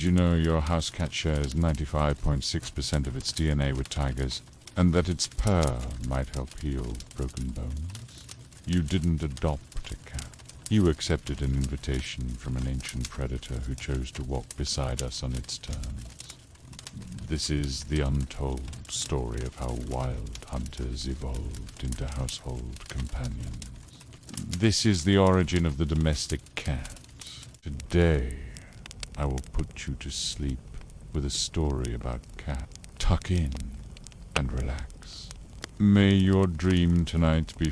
Did you know your house cat shares 95.6% of its DNA with tigers, and that its purr might help heal broken bones? You didn't adopt a cat. You accepted an invitation from an ancient predator who chose to walk beside us on its terms. This is the untold story of how wild hunters evolved into household companions. This is the origin of the domestic cat. Today, I will put you to sleep with a story about cat. Tuck in and relax. May your dream tonight be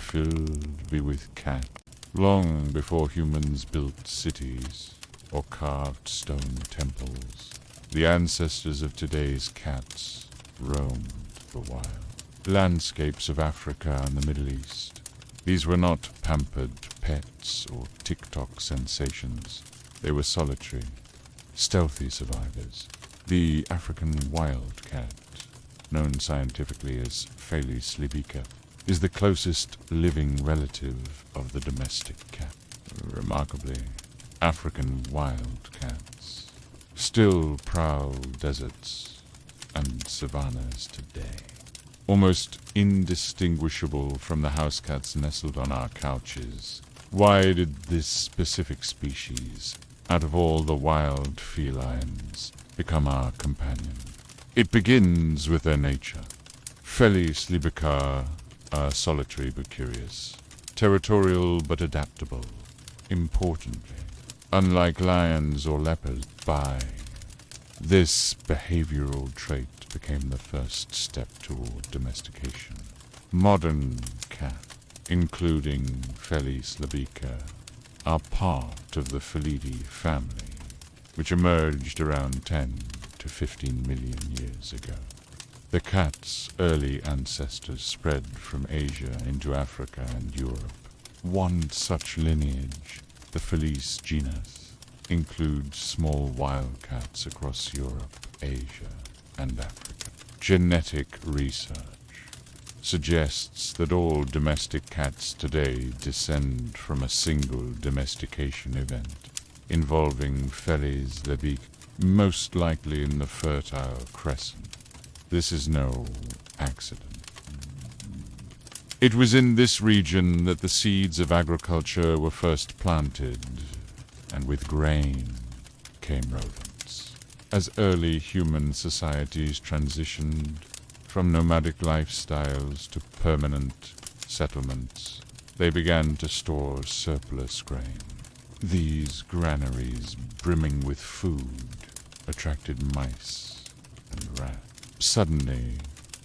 with cat. Long before humans built cities or carved stone temples, the ancestors of today's cats roamed the wild landscapes of Africa and the Middle East. These were not pampered pets or TikTok sensations. They were solitary, stealthy survivors. The African wildcat, known scientifically as Felis libica, is the closest living relative of the domestic cat. Remarkably, African wildcats still prowl deserts and savannas today, almost indistinguishable from the house cats nestled on our couches. Why did this specific species, out of all the wild felines, become our companion? It begins with their nature. Felis libica are solitary but curious, territorial but adaptable. Importantly, unlike lions or leopards, this behavioral trait became the first step toward domestication. Modern cats, including Felis libica, are part of the Felidae family, which emerged around 10 to 15 million years ago. The cat's early ancestors spread from Asia into Africa and Europe. One such lineage, the Felis genus, includes small wildcats across Europe, Asia, and Africa. Genetic research suggests that all domestic cats today descend from a single domestication event involving Felis libica, most likely in the Fertile Crescent. This is no accident. It was in this region that the seeds of agriculture were first planted, and with grain came rodents. As early human societies transitioned from nomadic lifestyles to permanent settlements, they began to store surplus grain. These granaries, brimming with food, attracted mice and rats. Suddenly,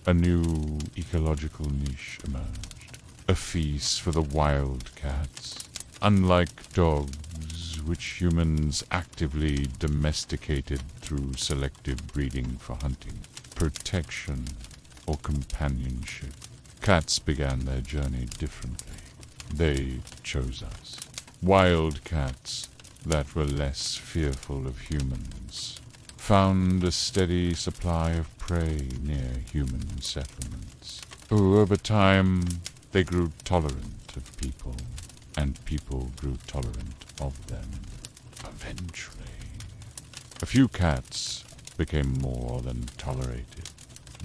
a new ecological niche emerged, a feast for the wildcats. Unlike dogs, which humans actively domesticated through selective breeding for hunting, protection, or companionship, cats began their journey differently. They chose us. Wildcats that were less fearful of humans found a steady supply of prey near human settlements. Over time, they grew tolerant of people, and people grew tolerant of them. Eventually, a few cats became more than tolerated.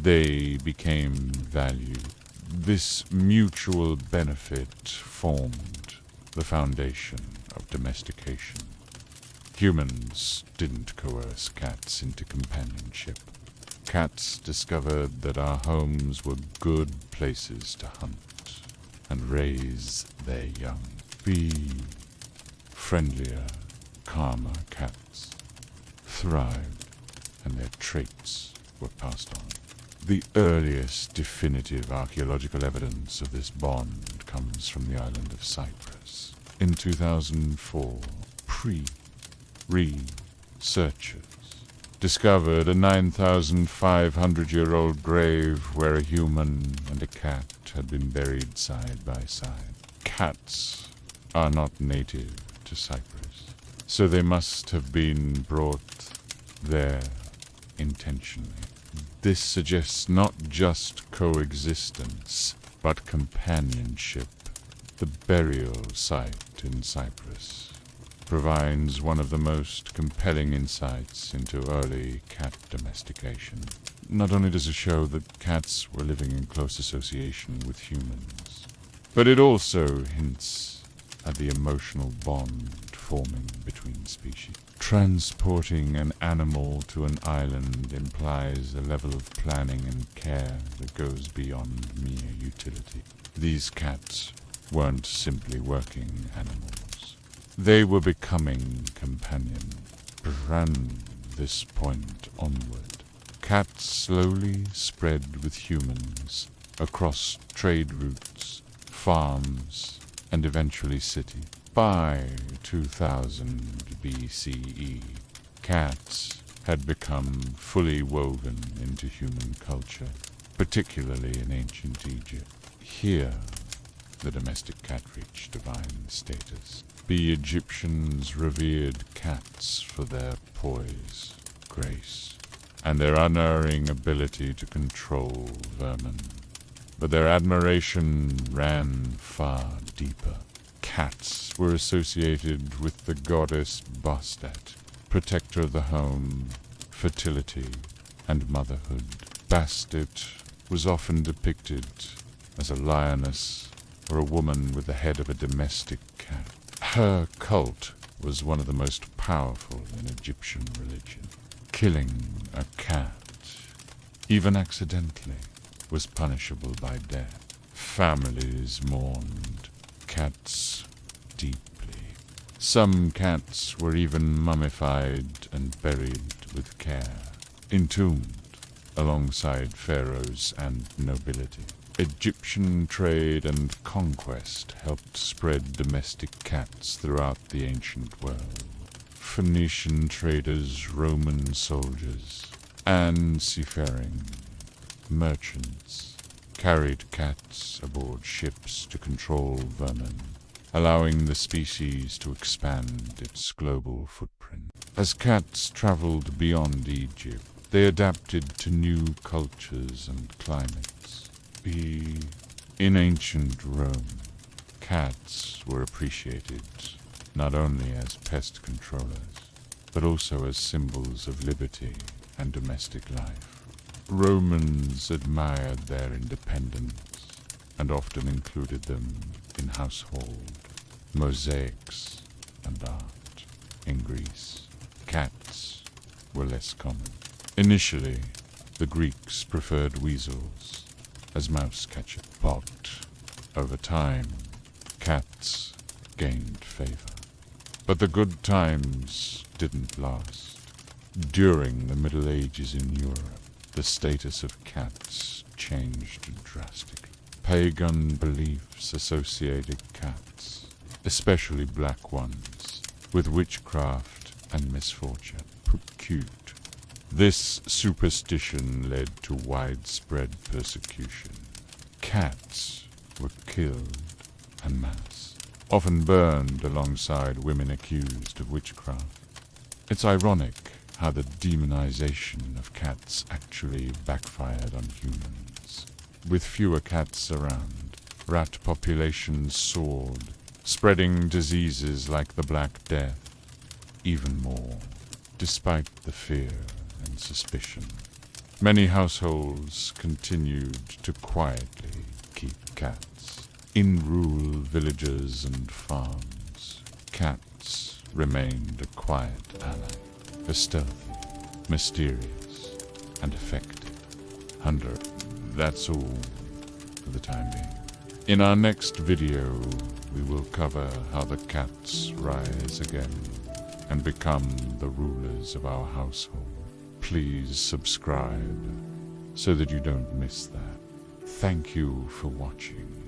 They became valued. This mutual benefit formed the foundation of domestication. Humans didn't coerce cats into companionship. Cats discovered that our homes were good places to hunt and raise their young. Be friendlier, calmer cats thrived, and their traits were passed on. The earliest definitive archaeological evidence of this bond comes from the island of Cyprus. In 2004, researchers discovered a 9,500-year-old grave where a human and a cat had been buried side by side. Cats are not native to Cyprus, so they must have been brought there intentionally. This suggests not just coexistence, but companionship. The burial site in Cyprus provides one of the most compelling insights into early cat domestication. Not only does it show that cats were living in close association with humans, but it also hints at the emotional bond forming between species. Transporting an animal to an island implies a level of planning and care that goes beyond mere utility. These cats weren't simply working animals. They were becoming companions. From this point onward, cats slowly spread with humans across trade routes, farms, and eventually cities. By 2000 BCE, cats had become fully woven into human culture, particularly in ancient Egypt. Here, the domestic cat reached divine status. The Egyptians revered cats for their poise, grace, and their unerring ability to control vermin. But their admiration ran far deeper. Cats were associated with the goddess Bastet, protector of the home, fertility, and motherhood. Bastet was often depicted as a lioness or a woman with the head of a domestic cat. Her cult was one of the most powerful in Egyptian religion. Killing a cat, even accidentally, was punishable by death. Families mourned cats deeply. Some cats were even mummified and buried with care, entombed alongside pharaohs and nobility. Egyptian trade and conquest helped spread domestic cats throughout the ancient world. Phoenician traders, Roman soldiers, and seafaring merchants carried cats aboard ships to control vermin, allowing the species to expand its global footprint. As cats traveled beyond Egypt, they adapted to new cultures and climates. In ancient Rome, cats were appreciated not only as pest controllers, but also as symbols of liberty and domestic life. Romans admired their independence and often included them in household mosaics and art. In Greece, cats were less common. Initially, the Greeks preferred weasels as mouse catchers, but over time, cats gained favor. But the good times didn't last. During the Middle Ages in Europe, the status of cats changed drastically. Pagan beliefs associated cats, especially black ones, with witchcraft and misfortune. Cute. This superstition led to widespread persecution. Cats were killed en masse, often burned alongside women accused of witchcraft. It's ironic how the demonization of cats actually backfired on humans. With fewer cats around, rat populations soared, spreading diseases like the Black Death even more. Despite the fear and suspicion, many households continued to quietly keep cats. In rural villages and farms, cats remained a quiet ally, a stealthy, mysterious, and effective hunter. That's all for the time being. In our next video, we will cover how the cats rise again and become the rulers of our household. Please subscribe so that you don't miss that. Thank you for watching.